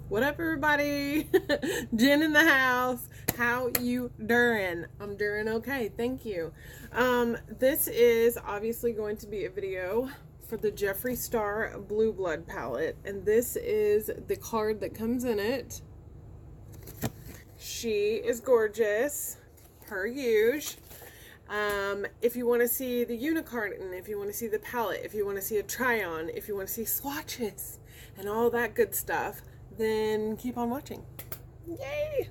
What up, everybody? Jen in the house. How you doing? I'm doing okay, thank you. This is obviously going to be a video for the Jeffree Starr Blue Blood palette, and this is the card that comes in it. She is gorgeous, per usual. If you want to see the unicarton, if you want to see the palette, if you want to see a try-on, if you want to see swatches and all that good stuff, then keep on watching. Yay!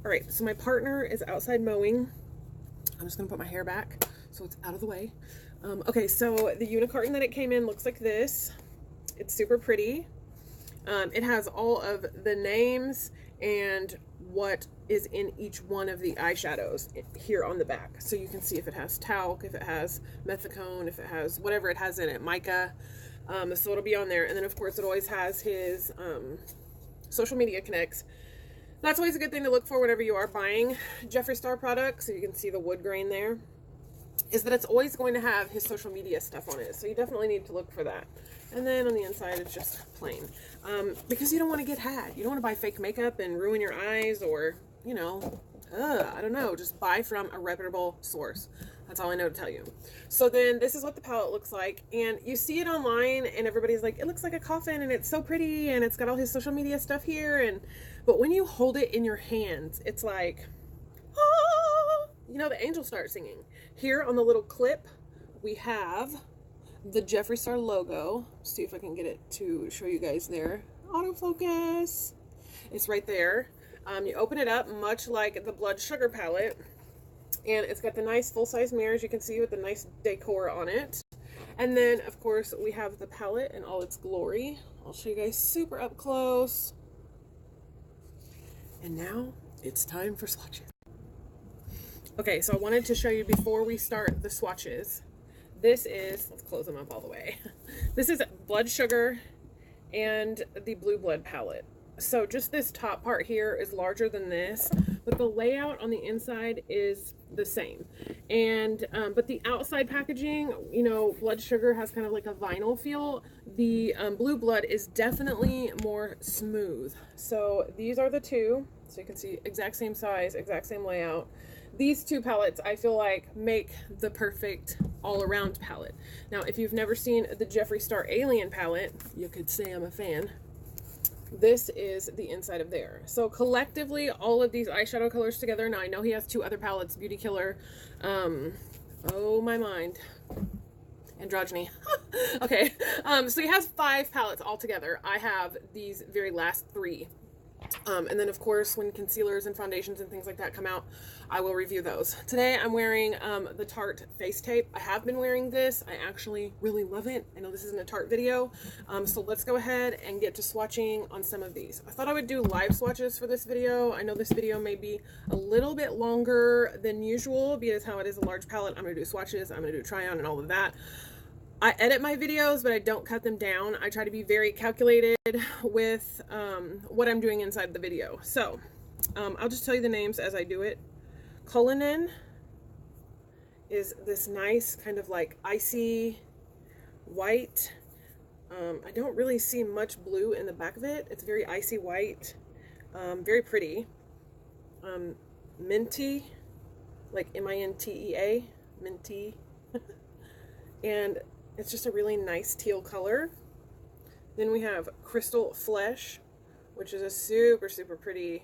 Alright, so my partner is outside mowing. I'm just going to put my hair back so it's out of the way. Okay, so the unicarton that it came in looks like this. It's super pretty. It has all of the names and what is in each one of the eyeshadows here on the back. So you can see if it has talc, if it has methicone, if it has whatever it has in it, mica. So it'll be on there. And then of course it always has his social media connects. That's always a good thing to look for whenever you are buying Jeffree Starr products. So you can see the wood grain there, is that it's always going to have his social media stuff on it. So you definitely need to look for that. And then on the inside, it's just plain. Because you don't want to get had. You don't want to buy fake makeup and ruin your eyes, or, you know, I don't know. Just buy from a reputable source. That's all I know to tell you. So then this is what the palette looks like. And you see it online and everybody's like, it looks like a coffin and it's so pretty and it's got all his social media stuff here. But when you hold it in your hands, it's like, ah! You know, the angels start singing. Here on the little clip, we have the Jeffree Starr logo. See if I can get it to show you guys there. Autofocus. It's right there. You open it up, much like the Blood Sugar palette, and it's got the nice full-size mirrors you can see with the nice decor on it. And then, of course, we have the palette in all its glory. I'll show you guys super up close. And now it's time for swatches. Okay, so I wanted to show you before we start the swatches. This is, let's close them up all the way. This is Blood Sugar and the Blue Blood palette. So just this top part here is larger than this, but the layout on the inside is the same. And but the outside packaging, you know, Blood Sugar has kind of like a vinyl feel. The Blue Blood is definitely more smooth. So these are the two. So you can see exact same size, exact same layout. These two palettes, I feel like, make the perfect all-around palette. Now, if you've never seen the Jeffree Starr Alien palette, you could say I'm a fan. This is the inside of there. So collectively, all of these eyeshadow colors together. Now, I know he has two other palettes, Beauty Killer. Oh, my mind. Androgyny. Okay. So he has 5 palettes altogether. I have these very last 3. And then, of course, when concealers and foundations and things like that come out, I will review those. Today, I'm wearing the Tarte Face Tape. I have been wearing this. I actually really love it. I know this isn't a Tarte video, so let's go ahead and get to swatching on some of these. I thought I would do live swatches for this video. I know this video may be a little bit longer than usual because how it is a large palette. I'm going to do swatches. I'm going to do try-on and all of that. I edit my videos, but I don't cut them down. I try to be very calculated with what I'm doing inside the video. So, I'll just tell you the names as I do it. Cullinan is this nice kind of like icy white. I don't really see much blue in the back of it. It's very icy white, very pretty. Minty, like M-I-N-T-E-A, minty. And it's just a really nice teal color. Then we have Crystal Flesh, which is a super, super pretty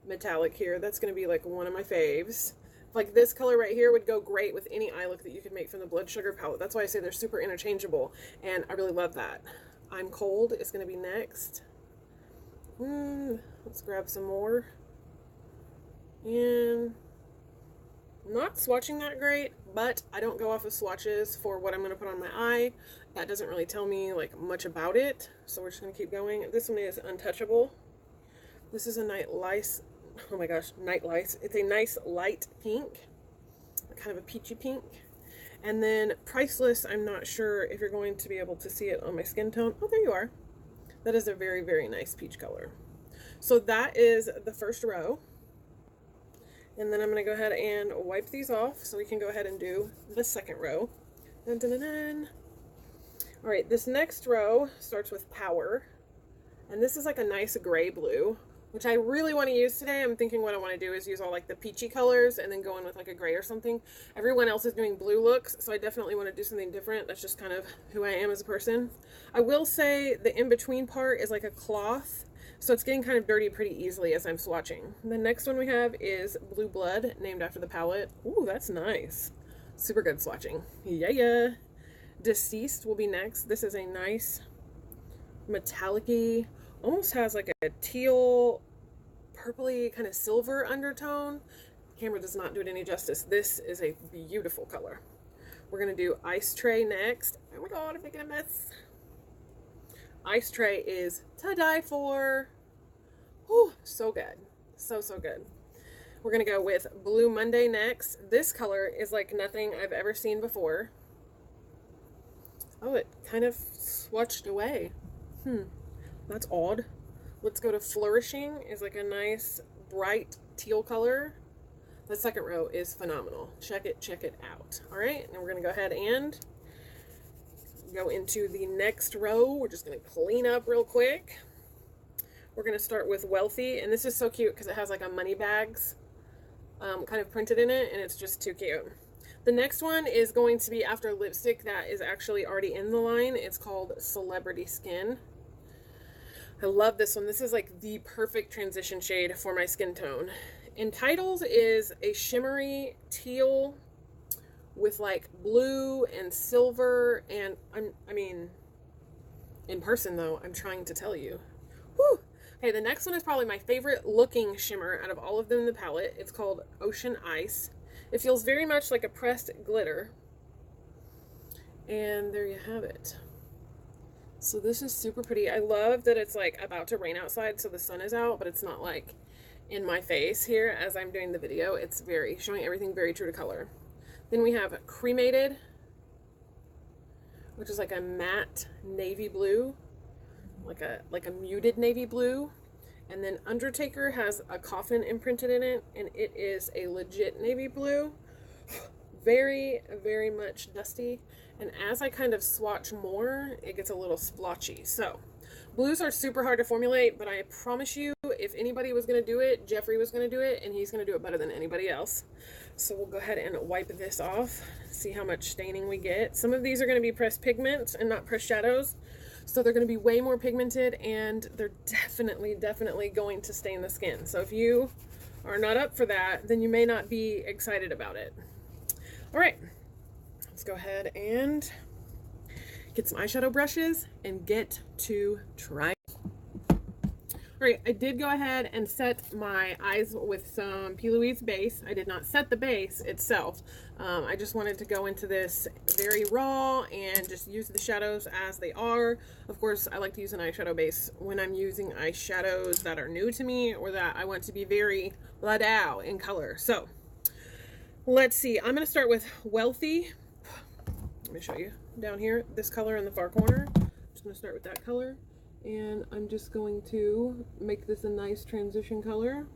metallic here. That's going to be like one of my faves. Like this color right here would go great with any eye look that you could make from the Blood Sugar palette. That's why I say they're super interchangeable, and I really love that. I'm Cold is going to be next. Let's grab some more. And not swatching that great, but I don't go off of swatches for what I'm going to put on my eye. That doesn't really tell me like much about it, so we're just going to keep going. This one is Untouchable. This is a Night Lice. Oh my gosh, Night Lice. It's a nice light pink, kind of a peachy pink. And then Priceless, I'm not sure if you're going to be able to see it on my skin tone. Oh, there you are. That is a very, very nice peach color. So that is the first row. And then I'm going to go ahead and wipe these off so we can go ahead and do the second row. Dun, dun, dun, dun. All right, this next row starts with Power. And this is like a nice gray blue, which I really want to use today. I'm thinking what I want to do is use all like the peachy colors and then go in with like a gray or something. Everyone else is doing blue looks, so I definitely want to do something different. That's just kind of who I am as a person. I will say the in-between part is like a cloth, so it's getting kind of dirty pretty easily as I'm swatching. The next one we have is Blue Blood, named after the palette. Ooh, that's nice. Super good swatching. Yeah. Deceased will be next. This is a nice metallic-y, almost has like a teal, purpley, kind of silver undertone. The camera does not do it any justice. This is a beautiful color. We're going to do Ice Tray next. Oh my god, I'm making a mess. Ice Tray is to die for. Whew, so good. So good. We're going to go with Blue Monday next. This color is like nothing I've ever seen before. Oh, it kind of swatched away. That's odd. Let's go to Flourishing. Is like a nice bright teal color. The second row is phenomenal. Check it out. All right, and we're gonna go ahead and go into the next row. We're just gonna clean up real quick. We're gonna start with Wealthy, and this is so cute because it has like a money bags kind of printed in it, and it's just too cute. The next one is going to be after lipstick that is actually already in the line. It's called Celebrity Skin. I love this one. This is like the perfect transition shade for my skin tone. Entitled is a shimmery teal with like blue and silver, and I mean, in person though, I'm trying to tell you. Whew. Okay, the next one is probably my favorite looking shimmer out of all of them in the palette. It's called Ocean Ice. It feels very much like a pressed glitter. And there you have it. So this is super pretty. I love that it's like about to rain outside, so the sun is out, but it's not like in my face here as I'm doing the video. It's showing everything very true to color. Then we have Cremated, which is like a matte navy blue, like a muted navy blue. And then Undertaker has a coffin imprinted in it, and it is a legit navy blue. Very, very much dusty. And as I kind of swatch more, it gets a little splotchy. So, blues are super hard to formulate, but I promise you, if anybody was going to do it, Jeffree was going to do it, and he's going to do it better than anybody else. So we'll go ahead and wipe this off, see how much staining we get. Some of these are going to be pressed pigments and not pressed shadows, so they're going to be way more pigmented, and they're definitely going to stain the skin. So if you are not up for that, then you may not be excited about it. All right. Let's go ahead and get some eyeshadow brushes and get to trying. All right, I did go ahead and set my eyes with some P. Louise base. I did not set the base itself. I just wanted to go into this very raw and just use the shadows as they are. Of course, I like to use an eyeshadow base when I'm using eyeshadows that are new to me or that I want to be very blah-dow in color. So let's see. I'm going to start with Wealthy. Let me show you down here, this color in the far corner. I'm just going to start with that color, and I'm just going to make this a nice transition color.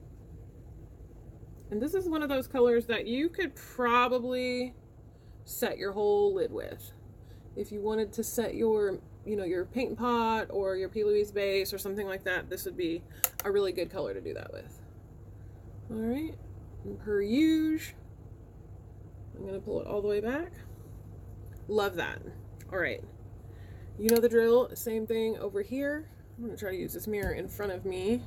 And this is one of those colors that you could probably set your whole lid with. If you wanted to set your, your paint pot or your P. Louise base or something like that, this would be a really good color to do that with. All right, and per usual, I'm going to pull it all the way back. Love that. All right, you know the drill. Same thing over here. I'm going to try to use this mirror in front of me.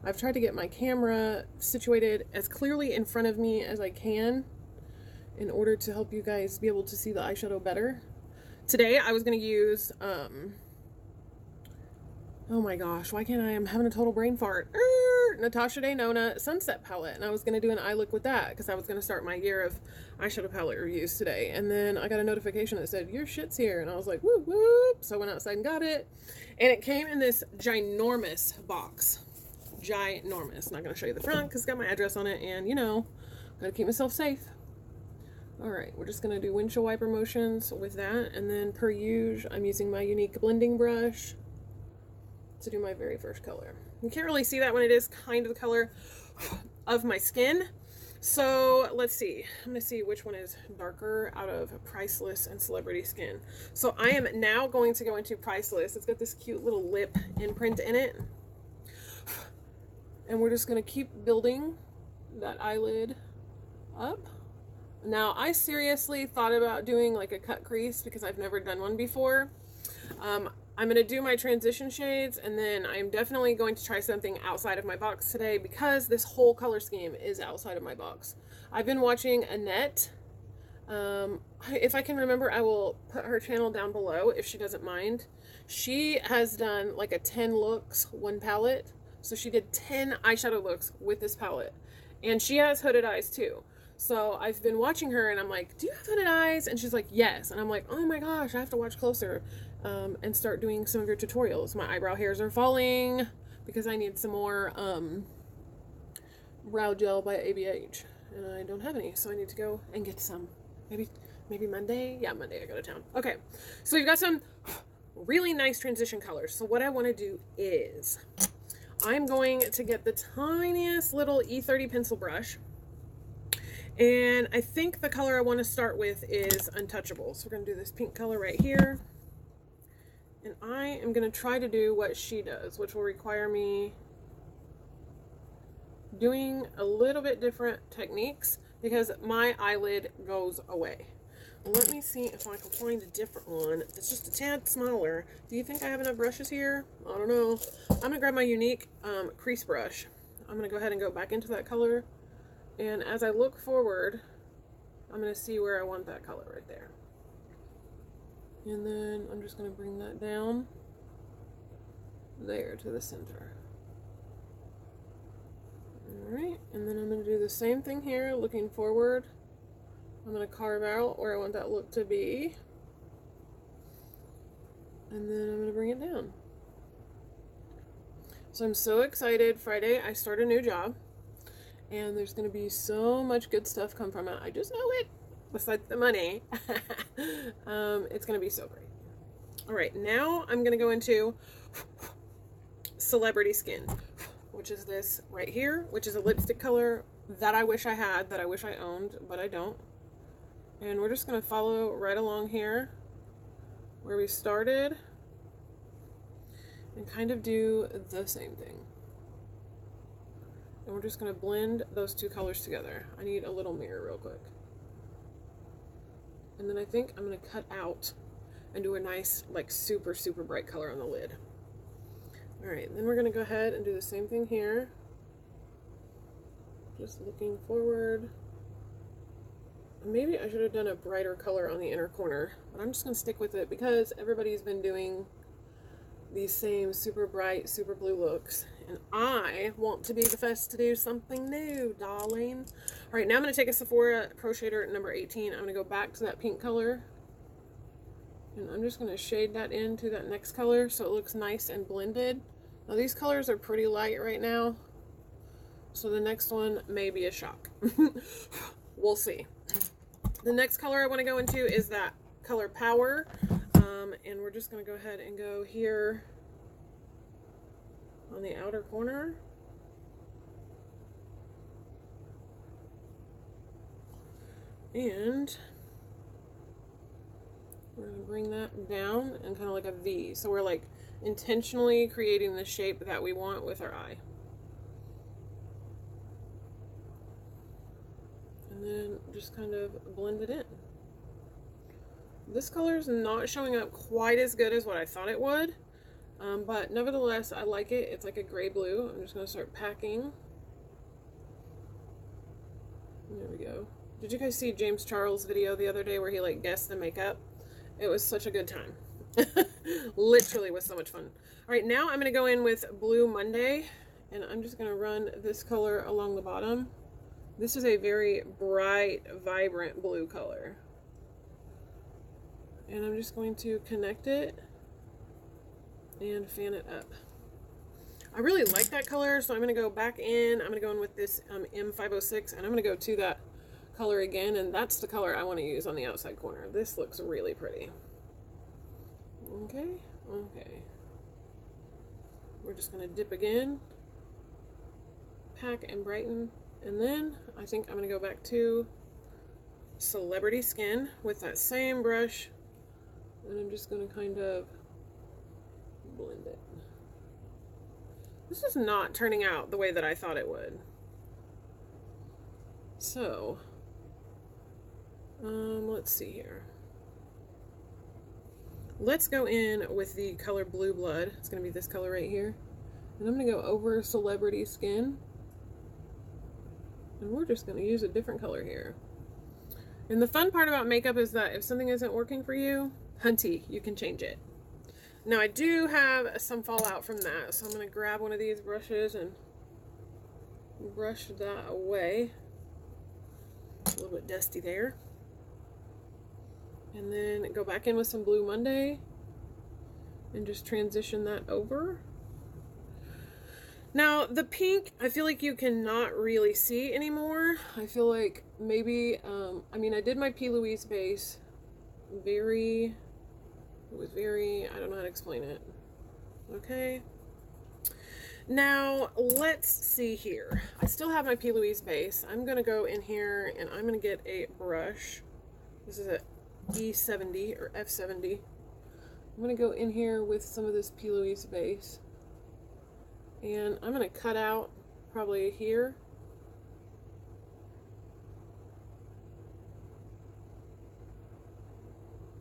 I've tried to get my camera situated as clearly in front of me as I can in order to help you guys be able to see the eyeshadow better. Today I was going to use oh my gosh, why can't I'm having a total brain fart. Natasha Denona Sunset palette, and I was going to do an eye look with that because I was going to start my year of eyeshadow palette reviews today, and then I got a notification that said your shit's here, and I was like whoop whoop. So I went outside and got it, and it came in this ginormous box. Ginormous. Not going to show you the front because it's got my address on it, and gotta keep myself safe. Alright, we're just going to do windshield wiper motions with that, and then per usual I'm using my unique blending brush to do my very first color. You can't really see that when it is kind of the color of my skin, So let's see. I'm gonna see which one is darker out of Priceless and Celebrity Skin. So I am now going to go into Priceless. It's got this cute little lip imprint in it. And we're just gonna keep building that eyelid up. Now I seriously thought about doing like a cut crease because I've never done one before. I'm going to do my transition shades, and then I'm definitely going to try something outside of my box today because this whole color scheme is outside of my box. I've been watching Annette. If I can remember, I will put her channel down below if she doesn't mind. She has done like a 10 looks, one palette. So she did 10 eyeshadow looks with this palette. And she has hooded eyes too. So I've been watching her and I'm like, do you have hooded eyes? And she's like, yes. And I'm like, oh my gosh, I have to watch closer and start doing some of your tutorials. My eyebrow hairs are falling because I need some more brow gel by ABH. And I don't have any, so I need to go and get some. Maybe Monday? Yeah, Monday I go to town. Okay, so we've got some really nice transition colors. So what I want to do is I'm going to get the tiniest little E30 pencil brush. And I think the color I want to start with is Untouchable. So we're going to do this pink color right here. And I am going to try to do what she does, which will require me doing a little bit different techniques because my eyelid goes away. Let me see if I can find a different one that's just a tad smaller. Do you think I have enough brushes here? I don't know. I'm going to grab my unique crease brush. I'm going to go ahead and go back into that color. And as I look forward, I'm going to see where I want that color right there. And then I'm just going to bring that down there to the center. Alright, and then I'm going to do the same thing here, looking forward. I'm going to carve out where I want that look to be. And then I'm going to bring it down. So I'm so excited. Friday I start a new job. And there's going to be so much good stuff come from it. I just know it. Besides the money. It's going to be so great. Alright, now I'm going to go into Celebrity Skin, which is this right here, which is a lipstick color that I wish I had, that I wish I owned, but I don't. And we're just going to follow right along here where we started and kind of do the same thing. And we're just going to blend those two colors together. I need a little mirror real quick. And then I think I'm going to cut out and do a nice, like, super, super bright color on the lid. Alright, then we're going to go ahead and do the same thing here. Just looking forward. Maybe I should have done a brighter color on the inner corner, but I'm just going to stick with it because everybody's been doing these same super bright, super blue looks. And I want to be the first to do something new, darling. Alright, now I'm going to take a Sephora Pro Shader number 18. I'm going to go back to that pink color. And I'm just going to shade that into that next color so it looks nice and blended. Now these colors are pretty light right now. So the next one may be a shock. We'll see. The next color I want to go into is that color Power. And we're just going to go ahead and go here on the outer corner. And we're going to bring that down and kind of like a V. So we're like intentionally creating the shape that we want with our eye. And then just kind of blend it in. This color is not showing up quite as good as what I thought it would. But nevertheless, I like it. It's like a gray blue. I'm just going to start packing. There we go. Did you guys see James Charles' video the other day where he like guessed the makeup? It was such a good time. Literally was so much fun. Alright, now I'm going to go in with Blue Monday. And I'm just going to run this color along the bottom. This is a very bright, vibrant blue color. And I'm just going to connect it and fan it up. I really like that color, so I'm going to go back in. I'm going to go in with this M506, and I'm going to go to that color again, and that's the color I want to use on the outside corner. This looks really pretty. Okay, okay. We're just going to dip again, pack and brighten, And then I think I'm going to go back to Celebrity Skin with that same brush. And I'm just going to kind of blend it. This is not turning out the way that I thought it would. So, let's see here. Let's go in with the color Blue Blood. It's going to be this color right here. And I'm going to go over Celebrity Skin. And we're just going to use a different color here. And the fun part about makeup is that if something isn't working for you, hunty, you can change it. Now I do have some fallout from that, so I'm going to grab one of these brushes and brush that away. A little bit dusty there. And then go back in with some Blue Monday and just transition that over. Now the pink, I feel like you cannot really see anymore. I feel like maybe, I mean, I did my P. Louise base very, I don't know how to explain it. Okay. Now, let's see here. I still have my P. Louise base. I'm going to go in here and I'm going to get a brush. This is a E70 or F70. I'm going to go in here with some of this P. Louise base. And I'm going to cut out probably here.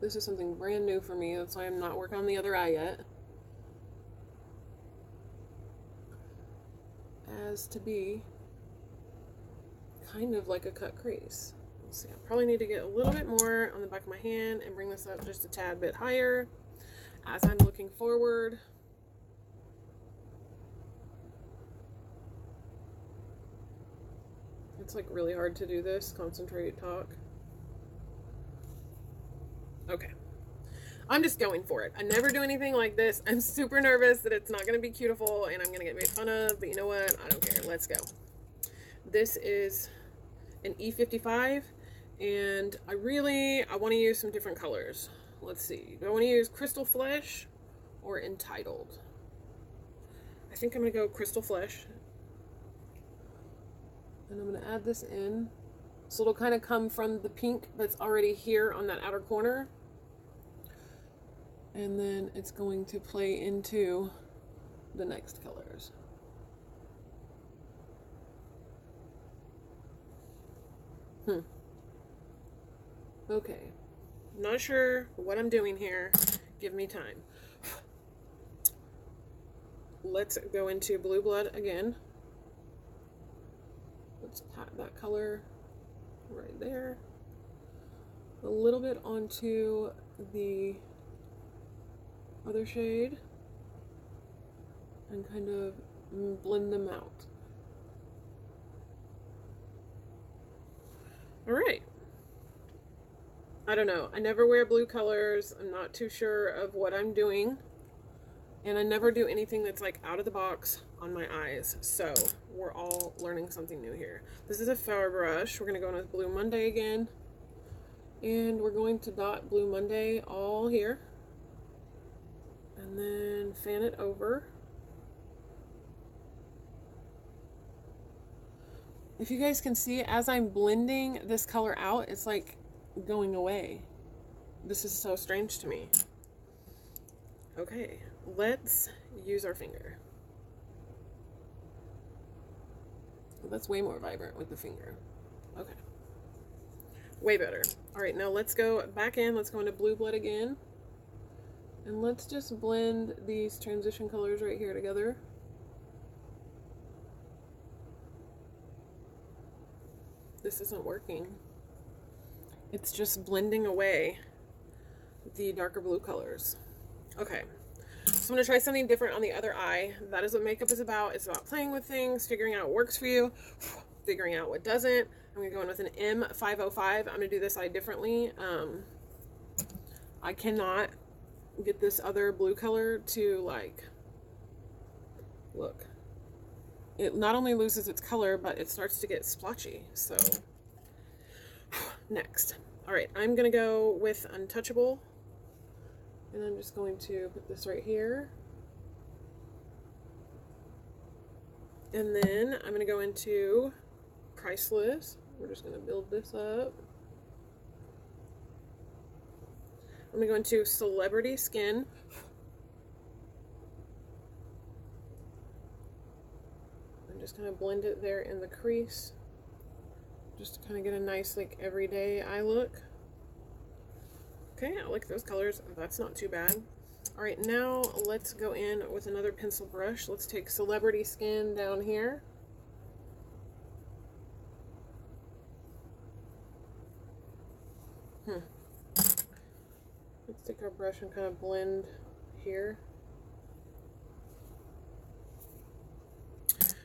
This is something brand new for me. That's why I'm not working on the other eye yet. As to be kind of like a cut crease. Let's see, I probably need to get a little bit more on the back of my hand and bring this up just a tad bit higher as I'm looking forward. It's like really hard to do this, concentrate, talk. Okay. I'm just going for it. I never do anything like this. I'm super nervous that it's not going to be beautiful and I'm going to get made fun of, but you know what? I don't care. Let's go. This is an E55 and I want to use some different colors. Let's see. Do I want to use Crystal Flesh or Entitled? I think I'm going to go Crystal Flesh. And I'm going to add this in. So it'll kind of come from the pink that's already here on that outer corner. And then it's going to play into the next colors. Okay. Not sure what I'm doing here. Give me time. Let's go into Blue Blood again. Let's pat that color right there. A little bit onto the other shade and kind of blend them out. All right. I don't know. I never wear blue colors. I'm not too sure of what I'm doing. And I never do anything that's like out of the box on my eyes. So we're all learning something new here. This is a Flower brush. We're going to go in with Blue Monday again. And we're going to dot Blue Monday all here. And then fan it over. If you guys can see, as I'm blending this color out, it's like going away. This is so strange to me. Okay, let's use our finger. That's way more vibrant with the finger. Okay. Way better. All right, now let's go back in. Let's go into Blue Blood again. And let's just blend these transition colors right here together. This isn't working. It's just blending away the darker blue colors. Okay, so I'm going to try something different on the other eye. That is what makeup is about. It's about playing with things, figuring out what works for you, figuring out what doesn't. I'm going to go in with an M505. I'm going to do this eye differently. I cannot get this other blue color to like, look. It not only loses its color, but it starts to get splotchy. So, next. All right, I'm going to go with Untouchable. And I'm just going to put this right here. And then I'm going to go into priceless. We're just going to build this up. I'm going to go into Celebrity Skin. And just kind of blend it there in the crease. Just to kind of get a nice, like, everyday eye look. Okay, I like those colors. That's not too bad. All right, now let's go in with another pencil brush. Let's take Celebrity Skin down here. Let's take our brush and kind of blend here.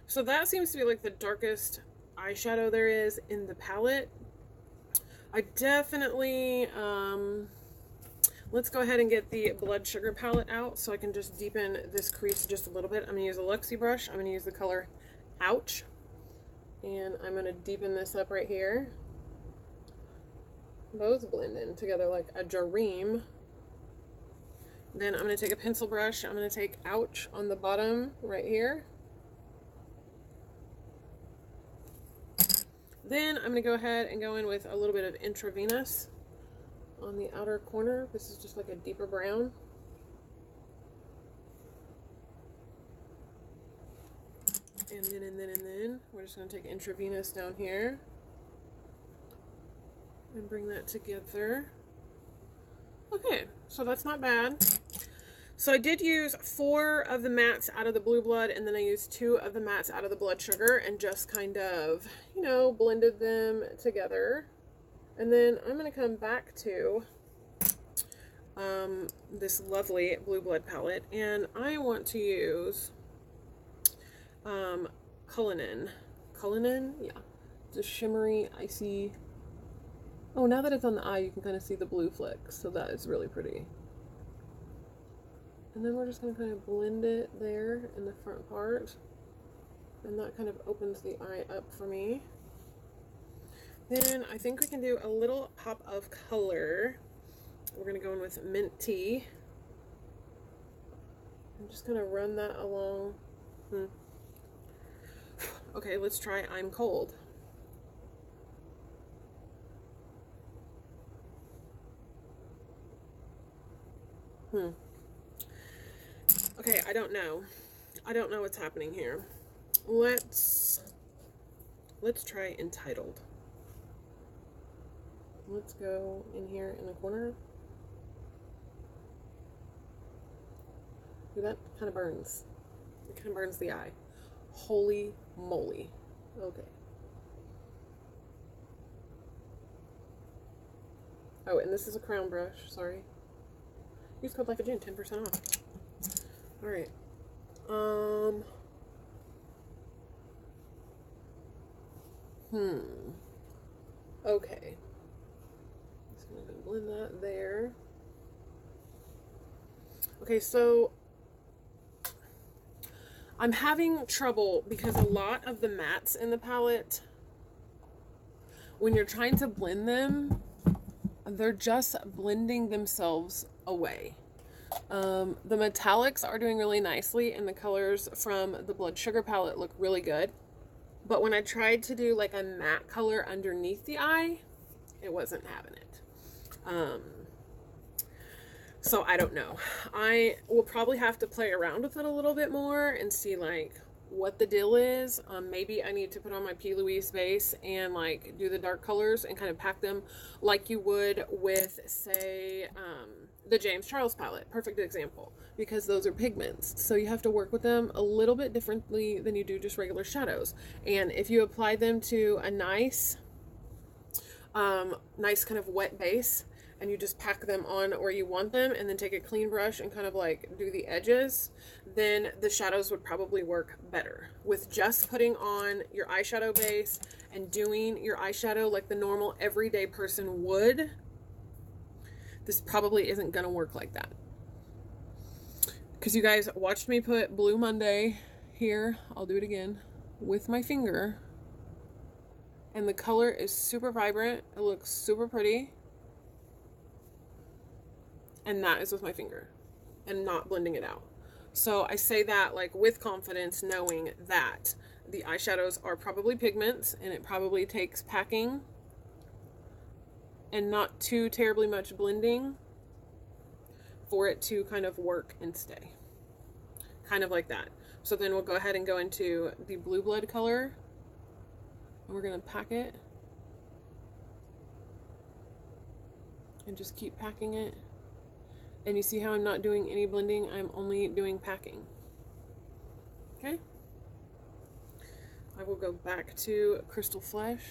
So that seems to be like the darkest eyeshadow there is in the palette. I definitely, let's go ahead and get the Blood Sugar palette out so I can just deepen this crease just a little bit. I'm going to use a Luxie brush. I'm going to use the color Ouch. And I'm going to deepen this up right here. Those blend in together like a dream. Then I'm going to take a pencil brush. I'm going to take Ouch on the bottom right here. Then I'm going to go ahead and go in with a little bit of Intravenous on the outer corner. This is just like a deeper brown. And then we're just going to take Intravenous down here and bring that together. Okay, so that's not bad. So I did use 4 of the mattes out of the Blue Blood, and then I used 2 of the mattes out of the Blood Sugar and just kind of, you know, blended them together. And then I'm going to come back to this lovely Blue Blood palette, and I want to use Cullinan, yeah, it's a shimmery, icy. Oh, now that it's on the eye, you can kind of see the blue flecks, so that is really pretty. And then we're just going to kind of blend it there in the front part, and that kind of opens the eye up for me. Then I think we can do a little pop of color. We're going to go in with Mint Tea. I'm just going to run that along. Okay, let's try I'm Cold. Okay, I don't know. I don't know what's happening here. Let's try Entitled. Let's go in here in the corner. Ooh, that kind of burns. It kind of burns the eye. Holy moly. Okay. Oh, and this is a crown brush. Sorry. Use code LifeAGen, 10% off. Alright. Okay. Just gonna blend that there. Okay, so I'm having trouble because a lot of the mattes in the palette, when you're trying to blend them, they're just blending themselves away. The metallics are doing really nicely, and the colors from the Blood Sugar palette look really good. But when I tried to do like a matte color underneath the eye, it wasn't having it. So I don't know. I will probably have to play around with it a little bit more and see like what the deal is. Maybe I need to put on my P. Louise base and like do the dark colors and kind of pack them like you would with, say, the James Charles palette. Perfect example, because those are pigments. So you have to work with them a little bit differently than you do just regular shadows. And if you apply them to a nice kind of wet base, and you just pack them on where you want them, and then take a clean brush and kind of like do the edges, then the shadows would probably work better. With just putting on your eyeshadow base and doing your eyeshadow like the normal everyday person would, this probably isn't gonna work like that. Because you guys watched me put Blue Monday here, I'll do it again, with my finger, and the color is super vibrant, it looks super pretty. And that is with my finger and not blending it out. So I say that like with confidence, knowing that the eyeshadows are probably pigments, and it probably takes packing and not too terribly much blending for it to kind of work and stay. Kind of like that. So then we'll go ahead and go into the blue blood color, and we're going to pack it and just keep packing it. And you see how I'm not doing any blending, I'm only doing packing. Okay, I will go back to Crystal Flesh,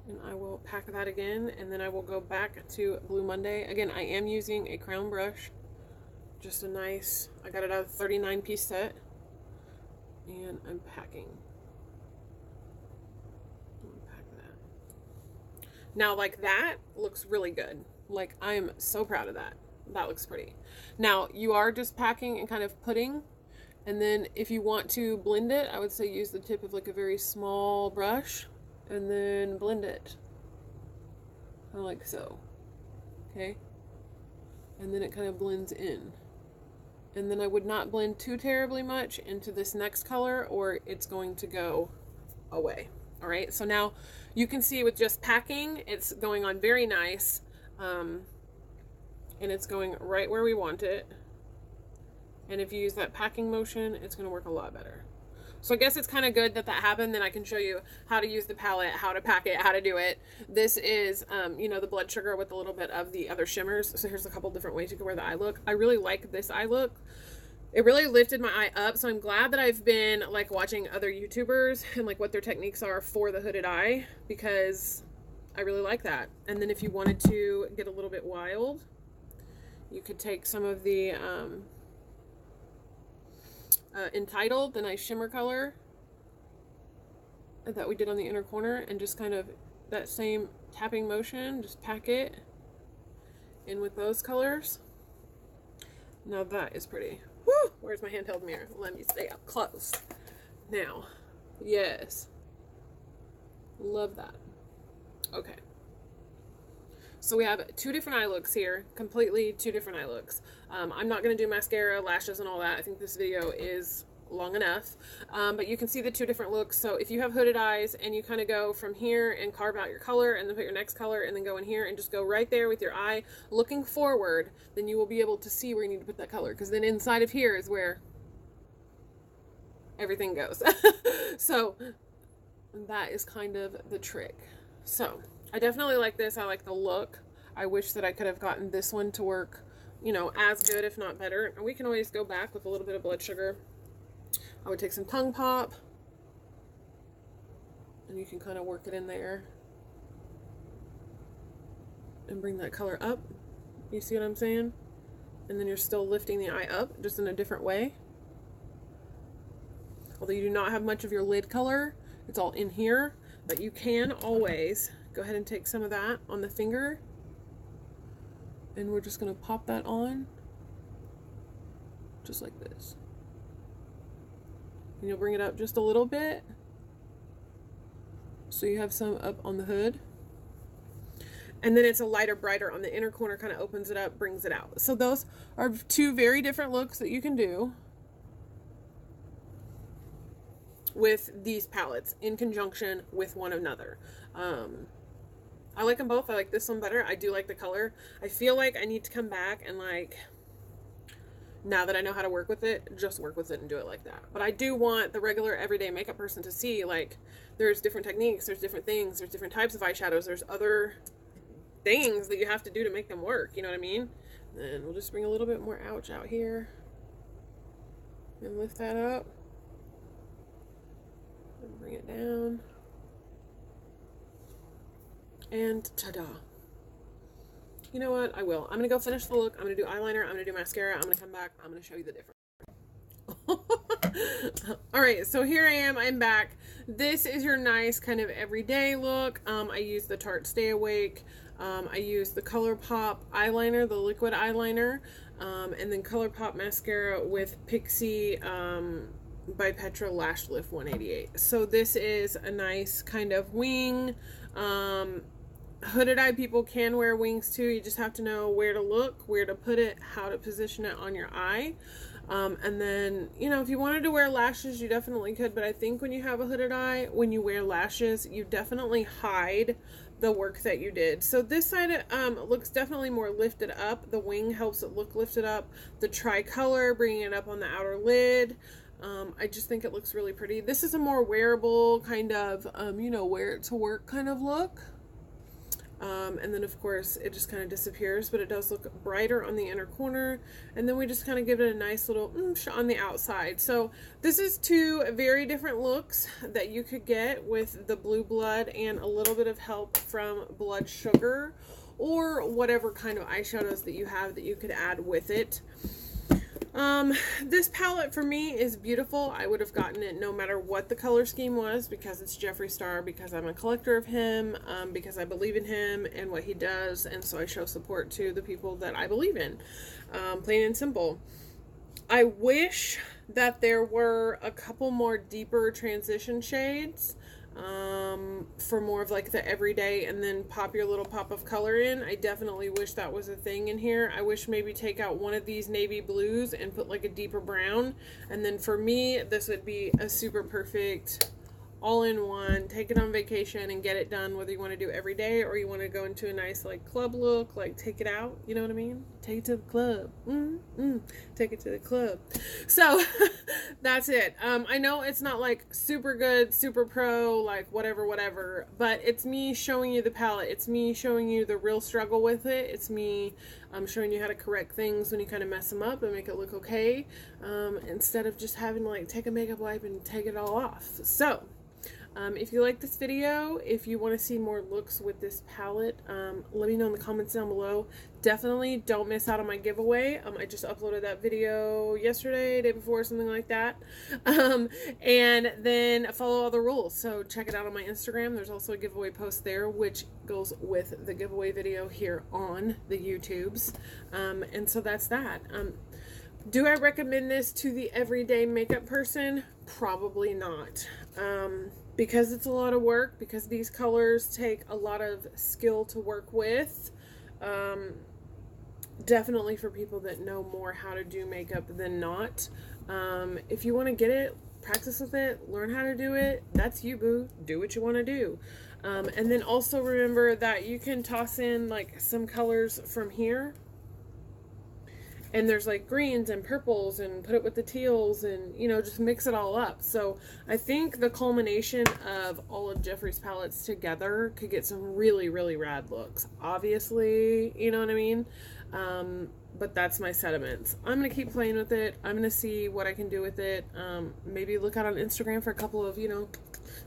and I will pack that again, and then I will go back to Blue Monday. Again, I am using a crown brush, just a nice, I got it out of a 39-piece set, and I'm packing. Pack that. Now, like, that looks really good. Like, I am so proud of that. That looks pretty. Now, you are just packing and kind of putting, and then if you want to blend it, I would say use the tip of like a very small brush and then blend it. Kind of like so. Okay? And then it kind of blends in. And then I would not blend too terribly much into this next color, or it's going to go away. All right? So now you can see with just packing, it's going on very nice. And it's going right where we want it. And if you use that packing motion, it's going to work a lot better. So I guess it's kind of good that that happened. Then I can show you how to use the palette, how to pack it, how to do it. This is, you know, the blood sugar with a little bit of the other shimmers. So here's a couple different ways you can wear the eye look. I really like this eye look. It really lifted my eye up. So I'm glad that I've been like watching other YouTubers and like what their techniques are for the hooded eye, because I really like that. And then if you wanted to get a little bit wild, you could take some of the Entitled, the nice shimmer color that we did on the inner corner, and just kind of that same tapping motion, just pack it in with those colors. Now that is pretty. Woo! Where's my handheld mirror? Let me stay up close. Now, yes. Love that. Okay. So we have two different eye looks here, completely two different eye looks. I'm not going to do mascara, lashes, and all that. I think this video is long enough. But you can see the two different looks. So if you have hooded eyes and you kind of go from here and carve out your color and then put your next color and then go in here and just go right there with your eye looking forward, then you will be able to see where you need to put that color. Because then inside of here is where everything goes. So that is kind of the trick. So I definitely like this. I like the look. I wish that I could have gotten this one to work, you know, as good, if not better. And we can always go back with a little bit of blood sugar. I would take some tongue pop, and you can kind of work it in there and bring that color up. You see what I'm saying? And then you're still lifting the eye up, just in a different way. Although you do not have much of your lid color, it's all in here, but you can always go ahead and take some of that on the finger, and we're just going to pop that on just like this. And you'll bring it up just a little bit so you have some up on the hood. And then it's a lighter, brighter on the inner corner, kind of opens it up, brings it out. So those are two very different looks that you can do with these palettes in conjunction with one another. I like them both. I like this one better. I do like the color. I feel like I need to come back and, like, now that I know how to work with it, just work with it and do it like that. But I do want the regular everyday makeup person to see, like, there's different techniques, there's different things, there's different types of eyeshadows, there's other things that you have to do to make them work, you know what I mean? And we'll just bring a little bit more ouch out here and lift that up and bring it down. And ta-da. You know what? I will. I'm going to go finish the look. I'm going to do eyeliner. I'm going to do mascara. I'm going to come back. I'm going to show you the difference. Alright, so here I am. I'm back. This is your nice kind of everyday look. I use the Tarte Stay Awake. I use the ColourPop eyeliner, the liquid eyeliner. And then ColourPop mascara with Pixie by Petra Lash Lift 188. So this is a nice kind of wing. Hooded eye people can wear wings too. You just have to know where to look, where to put it, how to position it on your eye. And then, you know, if you wanted to wear lashes, you definitely could. But I think when you have a hooded eye, when you wear lashes, you definitely hide the work that you did. So this side looks definitely more lifted up. The wing helps it look lifted up. The tricolor, bringing it up on the outer lid. I just think it looks really pretty. This is a more wearable kind of, you know, wear it to work kind of look. And then of course it just kind of disappears, but it does look brighter on the inner corner. And then we just kind of give it a nice little oomph on the outside. So this is two very different looks that you could get with the Blue Blood and a little bit of help from Blood Sugar or whatever kind of eyeshadows that you have that you could add with it. This palette for me is beautiful. I would have gotten it no matter what the color scheme was, because it's Jeffree Starr, because I'm a collector of him, because I believe in him and what he does, and so I show support to the people that I believe in, plain and simple. I wish that there were a couple more deeper transition shades, for more of like the everyday, and then pop your little pop of color in. I definitely wish that was a thing in here. I wish maybe take out one of these navy blues and put like a deeper brown, and then for me this would be a super perfect all-in-one, take it on vacation and get it done, whether you want to do every day or you want to go into a nice like club look, like take it out, you know what I mean? Take it to the club. Take it to the club. So that's it. I know it's not like super good, super pro, like whatever, but it's me showing you the palette. It's me showing you the real struggle with it. It's me showing you how to correct things when you kind of mess them up and make it look okay, instead of just having to like take a makeup wipe and take it all off. So if you like this video, if you want to see more looks with this palette, let me know in the comments down below. Definitely don't miss out on my giveaway. I just uploaded that video yesterday, day before, something like that. And then follow all the rules. So check it out on my Instagram. There's also a giveaway post there, which goes with the giveaway video here on the YouTubes. And so that's that. Do I recommend this to the everyday makeup person? Probably not. Because it's a lot of work, because these colors take a lot of skill to work with. Definitely for people that know more how to do makeup than not. If you want to get it, practice with it, learn how to do it, that's you, boo. Do what you want to do. And then also remember that you can toss in like some colors from here. And there's like greens and purples, and put it with the teals, and you know, just mix it all up. So I think the culmination of all of Jeffree's palettes together could get some really, really rad looks. Obviously, you know what I mean? But that's my sentiments. I'm going to keep playing with it. I'm going to see what I can do with it. Maybe look out on Instagram for a couple of, you know,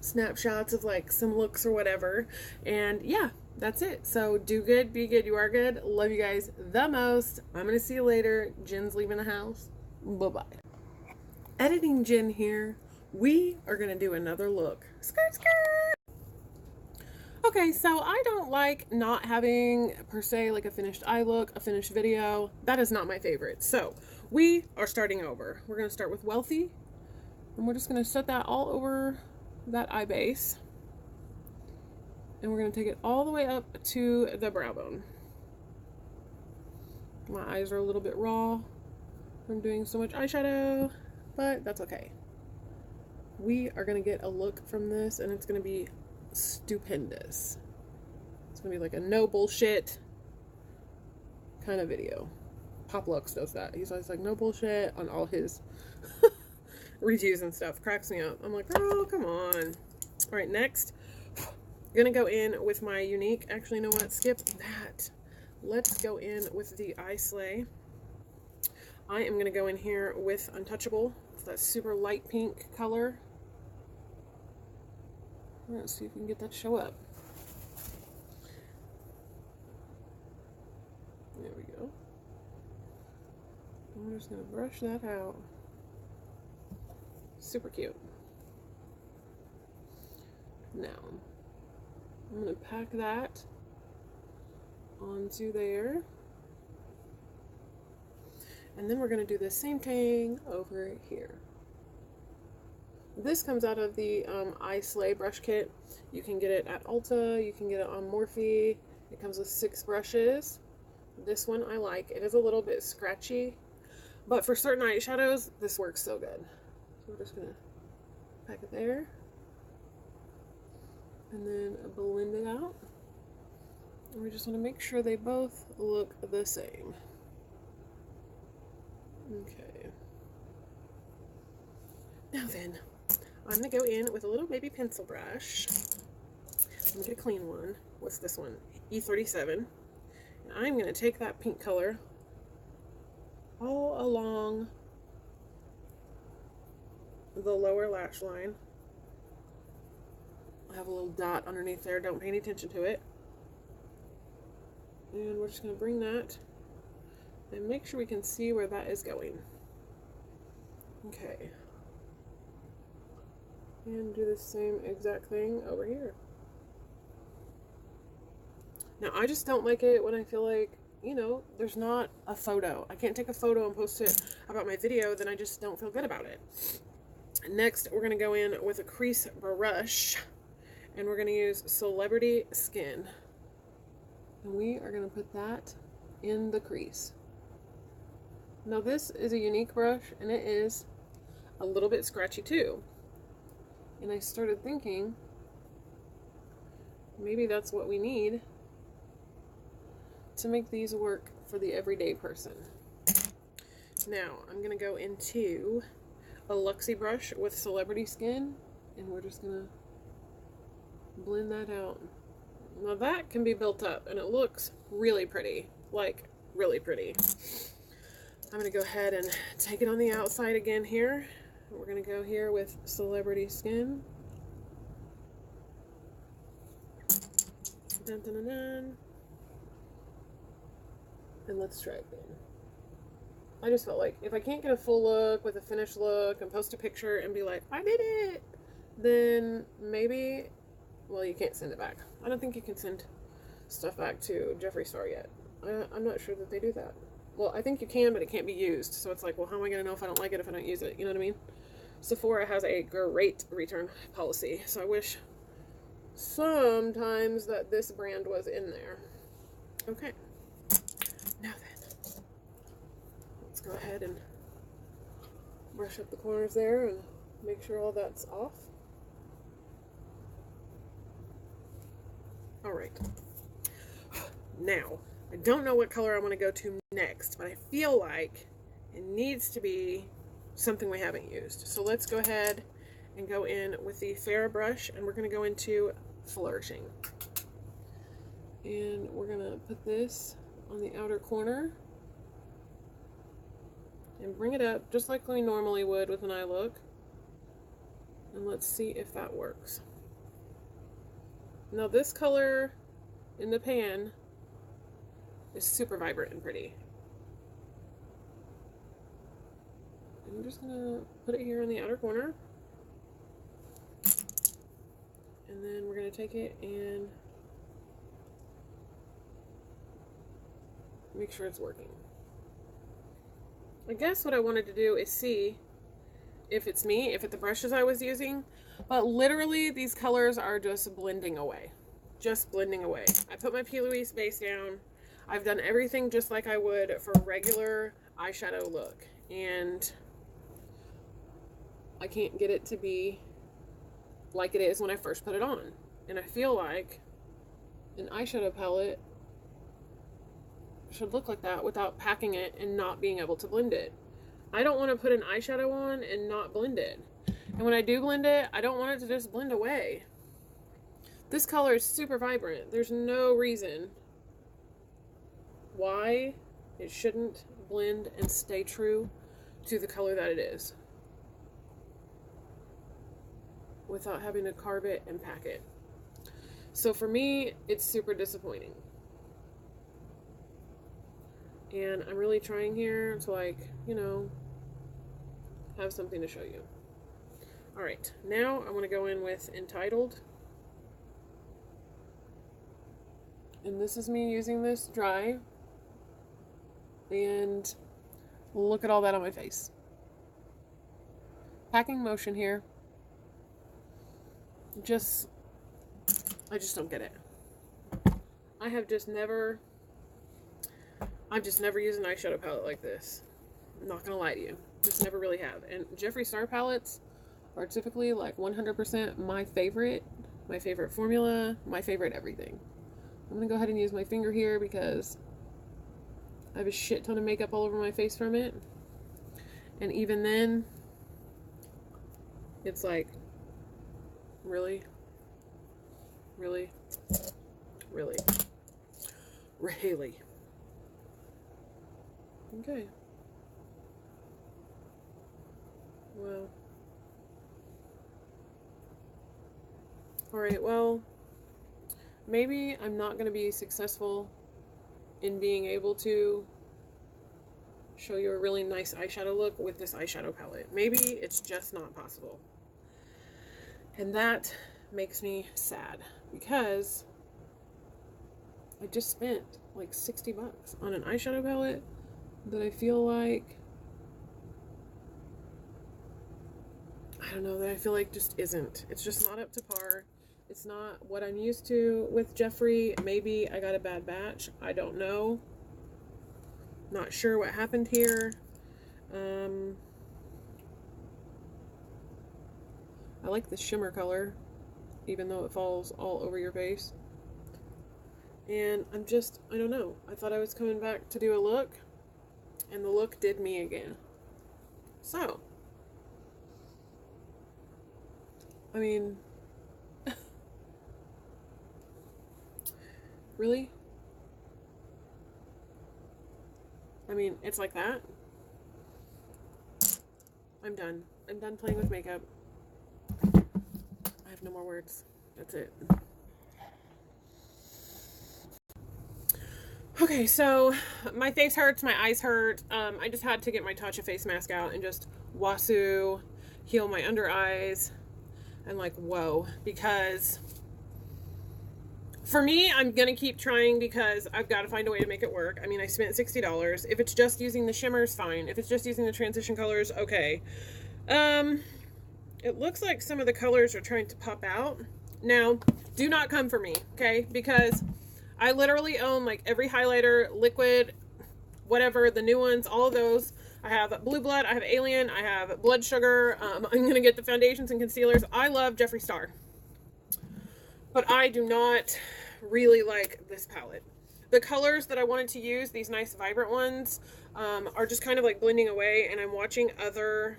snapshots of like some looks or whatever. And yeah. That's it. So do good, be good, you are good. Love you guys the most. I'm going to see you later. Jen's leaving the house. Bye-bye. Editing Jen here. We are going to do another look. Skirt, skirt. Okay, so I don't like not having, per se, like a finished eye look, a finished video. That is not my favorite. So we are starting over. We're going to start with Wealthy. And we're just going to set that all over that eye base. And we're going to take it all the way up to the brow bone. My eyes are a little bit raw from doing so much eyeshadow, but that's okay. We are going to get a look from this, and it's going to be stupendous. It's going to be like a no bullshit kind of video. Pop Lux does that. He's always like, no bullshit on all his reviews and stuff. Cracks me up. I'm like, oh, come on. All right, next. Gonna go in with my Unique. Actually, you know what? Skip that. Let's go in with the Eye Slay. I am gonna go in here with Untouchable. It's that super light pink color. Let's see if we can get that to show up. There we go. I'm just gonna brush that out. Super cute. Now, I'm going to pack that onto there. And then we're going to do the same thing over here. This comes out of the Eye Slay brush kit. You can get it at Ulta. You can get it on Morphe. It comes with 6 brushes. This one I like. It is a little bit scratchy. But for certain eyeshadows, this works so good. So we're just gonna pack it there. And then blend it out. And we just want to make sure they both look the same. Okay. Now then, I'm going to go in with a little baby pencil brush. I'm going to get a clean one. What's this one? E37. And I'm going to take that pink color all along the lower lash line. I have a little dot underneath there. Don't pay any attention to it. And we're just going to bring that and make sure we can see where that is going. Okay. And do the same exact thing over here. Now, I just don't like it when I feel like, you know, there's not a photo. I can't take a photo and post it about my video, then I just don't feel good about it. Next, we're going to go in with a crease brush, and we're going to use Celebrity Skin. And we are going to put that in the crease. Now, this is a unique brush, and it is a little bit scratchy too. And I started thinking, maybe that's what we need to make these work for the everyday person. Now, I'm going to go into a Luxie brush with Celebrity Skin, and we're just going to blend that out. Now, that can be built up, and it looks really pretty, like really pretty. I'm going to go ahead and take it on the outside again here. We're going to go here with Celebrity Skin. Dun, dun, dun, dun. And let's try again. I just felt like if I can't get a full look with a finished look and post a picture and be like, I did it, then maybe, well, you can't send it back. I don't think you can send stuff back to Jeffree Starr yet. I'm not sure that they do that. Well, I think you can, but it can't be used. So it's like, well, how am I going to know if I don't like it if I don't use it? You know what I mean? Sephora has a great return policy. So I wish sometimes that this brand was in there. Okay. Now then, let's go ahead and brush up the corners there and make sure all that's off. All right. Now, I don't know what color I want to go to next, but I feel like it needs to be something we haven't used. So let's go ahead and go in with the Farrah brush, and we're going to go into Flourishing. And we're going to put this on the outer corner and bring it up just like we normally would with an eye look. And let's see if that works. Now this color in the pan is super vibrant and pretty. I'm just gonna put it here in the outer corner. And then we're gonna take it and make sure it's working. I guess what I wanted to do is see if it's me, if it's the brushes I was using, but literally these colors are just blending away. Just blending away. I put my P. Louise base down. I've done everything just like I would for a regular eyeshadow look, and I can't get it to be like it is when I first put it on. And I feel like an eyeshadow palette should look like that without packing it and not being able to blend it. I don't want to put an eyeshadow on and not blend it. And when I do blend it, I don't want it to just blend away. This color is super vibrant. There's no reason why it shouldn't blend and stay true to the color that it is without having to carve it and pack it. So for me, it's super disappointing. And I'm really trying here to, like, you know, have something to show you. Alright, now I want to go in with Entitled. And this is me using this dry. And look at all that on my face. Packing motion here. I just don't get it. I've just never used an eyeshadow palette like this. I'm not gonna lie to you. Just never really have. And Jeffree Starr palettes are typically like 100% my favorite formula, my favorite everything. I'm gonna go ahead and use my finger here because I have a shit ton of makeup all over my face from it. And even then, it's like, really? Really? Really? Really? Okay. Well. Alright, well, maybe I'm not going to be successful in being able to show you a really nice eyeshadow look with this eyeshadow palette. Maybe it's just not possible. And that makes me sad because I just spent like 60 bucks on an eyeshadow palette that I feel like, I don't know, that I feel like just isn't. It's just not up to par. It's not what I'm used to with Jeffree. Maybe I got a bad batch. I don't know. Not sure what happened here. I like the shimmer color, even though it falls all over your face. And I don't know. I thought I was coming back to do a look, and the look did me again. So, I mean, really? I mean, it's like that. I'm done. I'm done playing with makeup. I have no more words. That's it. Okay, so my face hurts, my eyes hurt. I just had to get my Tatcha face mask out and just wasu, heal my under eyes, and like, whoa, because for me, I'm going to keep trying because I've got to find a way to make it work. I mean, I spent $60. If it's just using the shimmers, fine. If it's just using the transition colors, okay. It looks like some of the colors are trying to pop out. Now, do not come for me, okay? Because I literally own like every highlighter, liquid, whatever, the new ones, all of those. I have Blue Blood, I have Alien, I have Blood Sugar. I'm going to get the foundations and concealers. I love Jeffree Starr. But I do not really like this palette. The colors that I wanted to use, these nice vibrant ones, are just kind of like blending away, and I'm watching other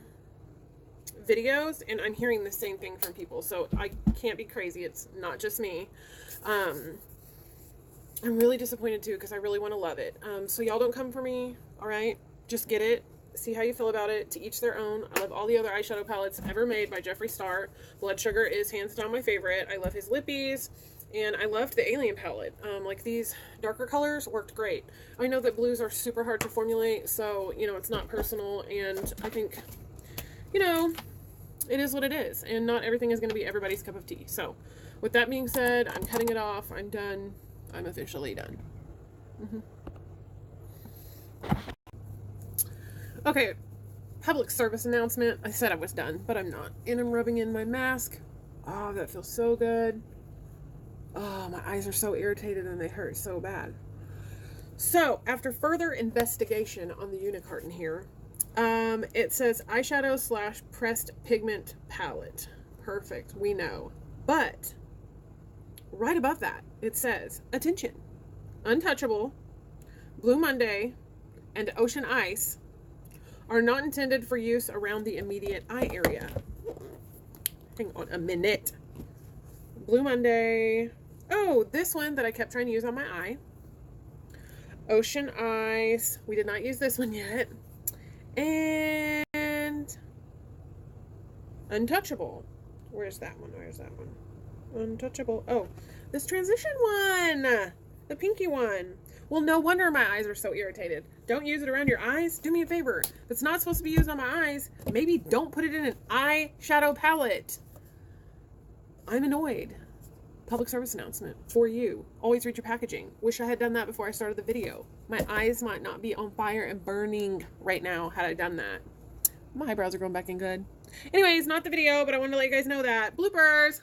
videos and I'm hearing the same thing from people. So I can't be crazy. It's not just me. I'm really disappointed too because I really want to love it. So y'all don't come for me, all right? Just get it. See how you feel about it. To each their own. I love all the other eyeshadow palettes ever made by Jeffree Starr. Blood Sugar is hands down my favorite. I love his lippies, and I loved the Alien palette. Like these darker colors worked great. I know that blues are super hard to formulate, so you know it's not personal, and I think, you know, it is what it is, and not everything is going to be everybody's cup of tea. So with that being said, I'm cutting it off. I'm done. I'm officially done. Okay, public service announcement. I said I was done, but I'm not. And I'm rubbing in my mask. Oh, that feels so good. Oh, my eyes are so irritated and they hurt so bad. So, after further investigation on the unicarton here, it says eyeshadow / pressed pigment palette. Perfect, we know. But, right above that, it says, attention, Untouchable, Blue Monday, and Ocean Ice are not intended for use around the immediate eye area. Hang on a minute. Blue Monday. Oh, this one that I kept trying to use on my eye. Ocean Ice. We did not use this one yet. And Untouchable. Where's that one? Where's that one? Untouchable. Oh, this transition one. The pinky one. Well, no wonder my eyes are so irritated. Don't use it around your eyes. Do me a favor. If it's not supposed to be used on my eyes, maybe don't put it in an eyeshadow palette. I'm annoyed. Public service announcement for you. Always read your packaging. Wish I had done that before I started the video. My eyes might not be on fire and burning right now had I done that. My eyebrows are growing back in good. Anyways, not the video, but I wanted to let you guys know that. Bloopers!